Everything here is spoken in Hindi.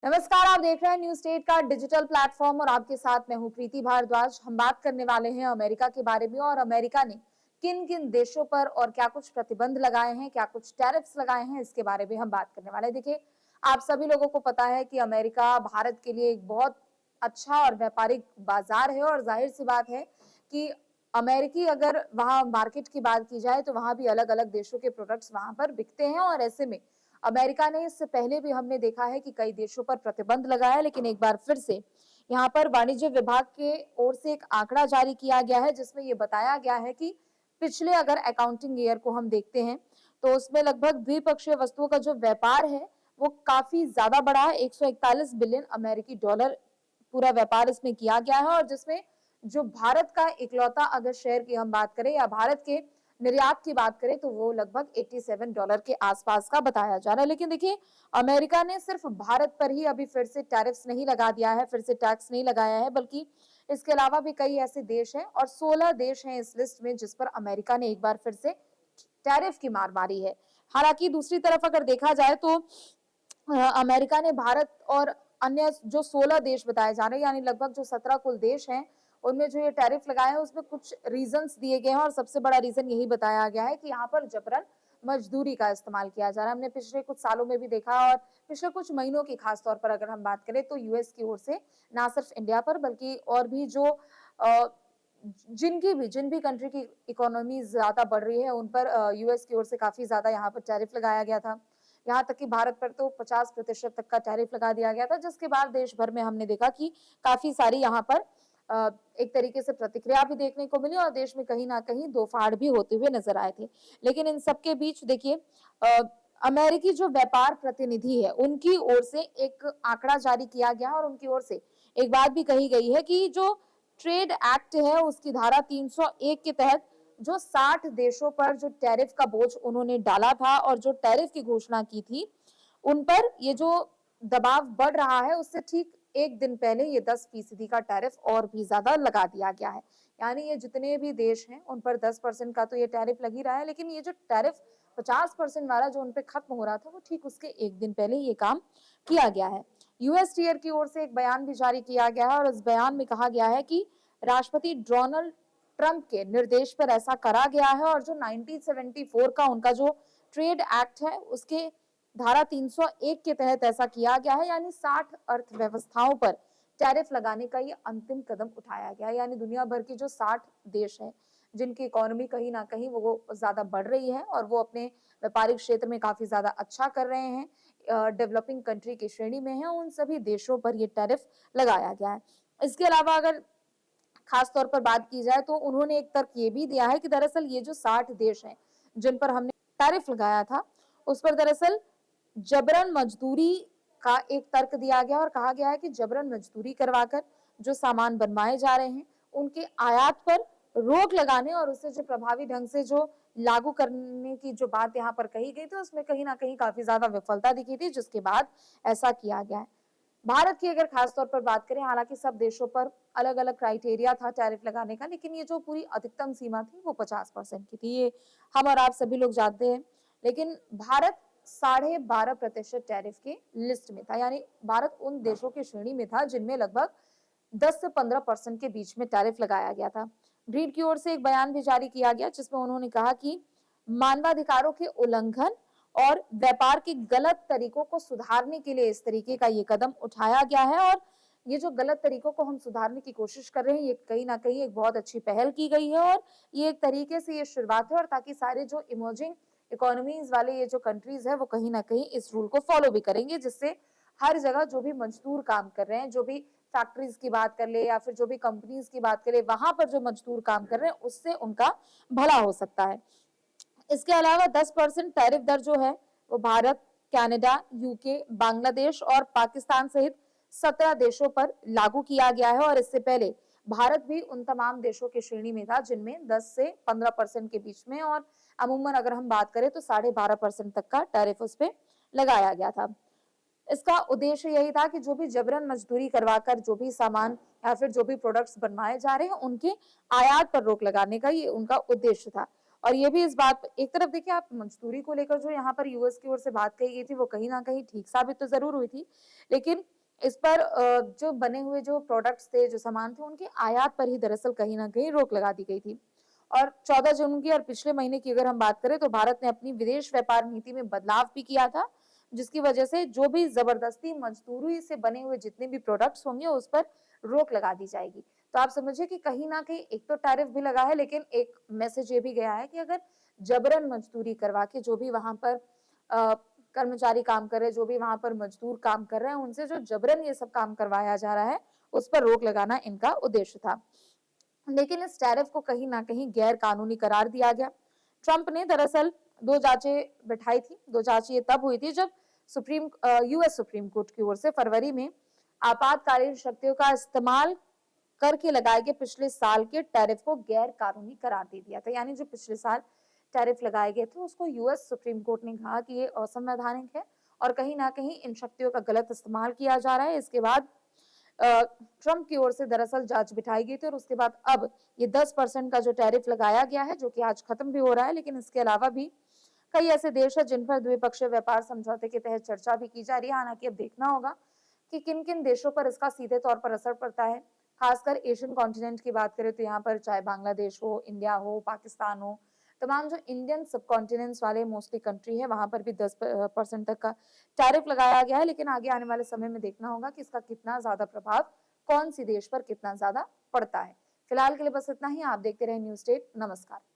नमस्कार, आप देख रहे हैं न्यूज स्टेट का डिजिटल प्लेटफॉर्म और आपके साथ मैं हूं प्रीति भारद्वाज। हम बात करने वाले हैं अमेरिका के बारे में और अमेरिका ने किन किन देशों पर और क्या कुछ प्रतिबंध लगाए हैं, क्या कुछ टैरिफ्स लगाए हैं, इसके बारे में हम बात करने वाले हैं। देखिए, आप सभी लोगों को पता है कि अमेरिका भारत के लिए एक बहुत अच्छा और व्यापारिक बाजार है और जाहिर सी बात है कि अमेरिकी अगर वहां मार्केट की बात की जाए तो वहां भी अलग अलग देशों के प्रोडक्ट्स वहां पर बिकते हैं और ऐसे में अमेरिका ने इससे पहले भी हमने देखा है कि कई देशों पर प्रतिबंध लगाया है, लेकिन एक बार फिर से यहाँ पर वाणिज्य विभाग के ओर से एक आंकड़ा जारी किया गया है जिसमें ये बताया गया है कि पिछले अगर अकाउंटिंग ईयर को हम देखते हैं तो उसमें लगभग द्विपक्षीय वस्तुओं का जो व्यापार है वो काफी ज्यादा बढ़ा है। 141 बिलियन अमेरिकी डॉलर पूरा व्यापार इसमें किया गया है और जिसमें जो भारत का इकलौता अगर शेयर की हम बात करें या भारत के निर्यात की बात करें तो वो लगभग $87 के आसपास का बताया जा रहा है। लेकिन देखिए, अमेरिका ने सिर्फ भारत पर ही अभी फिर से टैरिफ्स नहीं लगा दिया है, फिर से टैक्स नहीं लगाया है, बल्कि इसके अलावा भी कई ऐसे देश हैं और 16 देश हैं इस लिस्ट में जिस पर अमेरिका ने एक बार फिर से टैरिफ की मार मारी है। हालांकि दूसरी तरफ अगर देखा जाए तो अमेरिका ने भारत और अन्य जो 16 देश बताए जा रहे हैं, यानी लगभग जो 17 कुल देश हैं, उनमें जो ये टैरिफ लगाए हैं उसमें कुछ रीजंस दिए गए हैं और सबसे बड़ा रीजन यही बताया गया है कि यहाँ पर जबरन मजदूरी का इस्तेमाल किया जा रहा है। हमने पिछले कुछ सालों में भी देखा और पिछले कुछ महीनों की खास तौर पर अगर हम बात करें तो यूएस की ओर से ना सिर्फ इंडिया पर बल्कि और भी जो जिन भी कंट्री की इकोनॉमी ज्यादा बढ़ रही है उन पर यूएस की ओर से काफी ज्यादा यहाँ पर टैरिफ लगाया गया था। यहाँ तक कि भारत पर तो 50% तक का टैरिफ लगा दिया गया था, जिसके बाद देश भर में हमने देखा कि काफी सारी यहाँ पर एक तरीके से प्रतिक्रिया भी देखने को मिली और देश में कहीं ना कहीं दो फाड़ भी होते हुए नजर आए थे। लेकिन इन सबके बीच देखिए, अमेरिकी जो व्यापार प्रतिनिधि है उनकी ओर से एक आंकड़ा जारी किया गया और उनकी ओर से एक बात भी कही गई है कि जो ट्रेड एक्ट है उसकी धारा 301 के तहत जो 60 देशों पर जो टैरिफ का बोझ उन्होंने डाला था और जो टैरिफ की घोषणा की थी उन पर ये जो दबाव बढ़ रहा है उससे ठीक एक दिन पहले ये 10% का टैरिफ और भी ज्यादा लगा दिया गया है। यानी ये जितने भी देश हैं उन पर 10% का तो ये टैरिफ लग ही रहा है, लेकिन ये जो टैरिफ 50% वाला जो उन पे खत्म हो रहा था वो ठीक उसके एक दिन पहले ये काम किया गया है। यूएसटीआर की ओर से एक बयान भी जारी किया गया है और इस बयान में कहा गया है कि राष्ट्रपति डोनाल्ड ट्रंप के निर्देश पर ऐसा करा गया है और जो 1974 का उनका जो ट्रेड एक्ट है उसके धारा 301 के तहत ऐसा किया गया है, यानी 60 अर्थव्यवस्थाओं पर टैरिफ लगाने का ये अंतिम कदम उठाया गया है। यानी दुनिया भर की जो 60 देश हैं जिनकी इकोनॉमी कहीं ना कहीं वो ज्यादा बढ़ रही है और वो अपने व्यापारिक क्षेत्र में काफी ज्यादा अच्छा कर रहे हैं, डेवलपिंग कंट्री की श्रेणी में है, उन सभी देशों पर ये टैरिफ लगाया गया है। इसके अलावा अगर खास तौर पर बात की जाए तो उन्होंने एक तर्क ये भी दिया है कि दरअसल ये जो 60 देश हैं जिन पर हमने टैरिफ लगाया था उस पर दरअसल जबरन मजदूरी का एक तर्क दिया गया और कहा गया है कि जबरन मजदूरी करवाकर जो सामान बनवाए जा रहे हैं उनके आयात पर रोक लगाने और उसे जो प्रभावी ढंग से जो लागू करने की जो बात यहाँ पर कही गई थी उसमें कहीं ना कहीं काफी ज्यादा विफलता दिखी थी, जिसके बाद ऐसा किया गया है। भारत की अगर खास तौर पर बात करें, हालांकि सब देशों पर अलग अलग क्राइटेरिया था टैरिफ लगाने का, लेकिन ये जो पूरी अधिकतम सीमा थी वो 50% की थी, ये हम और आप सभी लोग जानते हैं। लेकिन भारत 12.5% टैरिफ के लिस्ट में था, यानी भारत उन देशों की श्रेणी में था जिनमें लगभग 10 से 15% के बीच में टैरिफ लगाया गया था। ग्रीड की ओर से एक बयान भी जारी किया गया जिसमें उन्होंने कहा कि मानवाधिकारों के उल्लंघन और व्यापार के गलत तरीकों को सुधारने के लिए इस तरीके का ये कदम उठाया गया है और ये जो गलत तरीकों को हम सुधारने की कोशिश कर रहे हैं ये कहीं ना कहीं एक बहुत अच्छी पहल की गई है और ये एक तरीके से ये शुरुआत है और ताकि सारे जो इमर्जिंग इकोनॉमीज वाले ये जो कंट्रीज है वो कहीं ना कहीं इस रूल को फॉलो भी करेंगे, जिससे हर जगह जो भी मजदूर काम कर रहे हैं, जो भी फैक्ट्रीज की बात कर ले या फिर जो भी कंपनीज की बात करें, वहां पर जो मजदूर काम कर रहे हैं उससे उनका भला हो सकता है। इसके अलावा 10% टैरिफ दर जो है वो भारत, कनाडा, यूके, बांग्लादेश और पाकिस्तान सहित 17 देशों पर लागू किया गया है और इससे पहले भारत भी उन तमाम देशों की श्रेणी में था जिनमें 10 से 15% के बीच में और अमूमन अगर हम बात करें तो 12.5% तक का टैरिफ उस पर लगाया गया था। इसका उद्देश्य यही था कि जो भी जबरन मजदूरी करवाकर जो भी सामान या फिर जो भी प्रोडक्ट्स बनवाए जा रहे हैं उनके आयात पर रोक लगाने का ये उनका उद्देश्य था। और ये भी इस बात एक तरफ देखिए आप मजदूरी को लेकर जो यहाँ पर यूएस की ओर से बात कही गई थी वो कहीं न कहीं ठीक साबित तो ज़रूर हुई थी। लेकिन इस पर जो बने हुए जो प्रोडक्ट्स थे, जो सामान थे, उनके आयात पर ही दरअसल कहीं न कहीं रोक लगा दी गई थी। और 14 जून की और पिछले महीने की अगर हम बात करें तो भारत ने अपनी विदेश व्यापार नीति में बदलाव भी किया था, जिसकी वजह से जो भी ज़बरदस्ती मजदूरी से बने हुए जितने भी प्रोडक्ट्स होंगे उस पर रोक लगा दी जाएगी। तो आप समझिए कि कहीं न कहीं एक तो टैरिफ भी लगा है, लेकिन एक मैसेज ये भी गया है कि अगर जबरन मजदूरी करवा के जो भी वहाँ पर कर्मचारी काम कर रहे हैं, जो भी वहाँ पर मजदूर काम कर रहे हैं, उनसे जो जबरन ये सब काम करवाया जा रहा है, उस पर रोक लगाना इनका उद्देश्य था। लेकिन इस टैरिफ को कहीं न कहीं गैर कानूनी करार दिया गया। ट्रंप ने दरअसल 2 जाँचें बिठाई थी। 2 जाँचें ये तब हुई थी जब यूएस सुप्रीम कोर्ट की ओर से फरवरी में आपातकालीन शक्तियों का इस्तेमाल करके लगाए गए पिछले साल के टैरिफ को गैर कानूनी करार दे दिया था। यानी जो पिछले साल टैरिफ लगाए गए थे उसको यूएस सुप्रीम कोर्ट ने कहा कि ये असंवैधानिक है और कहीं न कहीं इन शक्तियों का गलत इस्तेमाल किया जा रहा है। इसके बाद ट्रंप की ओर से दरअसल जांच बिठाई गई थी और उसके बाद अब ये 10% का जो टैरिफ लगाया गया है, जो कि आज खत्म भी हो रहा है, लेकिन इसके अलावा भी कई ऐसे देश हैं जिन पर द्विपक्षीय व्यापार समझौते के तहत चर्चा भी की जा रही है। हालांकि अब देखना होगा कि किन-किन देशों पर इसका सीधे तौर पर असर पड़ता है। खासकर एशियन कॉन्टिनेंट की बात करें तो यहाँ पर चाहे बांग्लादेश हो, इंडिया हो, पाकिस्तान हो, तमाम जो इंडियन सबकॉन्टिनेंट्स वाले मोस्टली कंट्री है, वहां पर भी 10% तक का टैरिफ लगाया गया है। लेकिन आगे आने वाले समय में देखना होगा कि इसका कितना ज्यादा प्रभाव कौन सी देश पर कितना ज्यादा पड़ता है। फिलहाल के लिए बस इतना ही। आप देखते रहे न्यूज़ टेप। नमस्कार।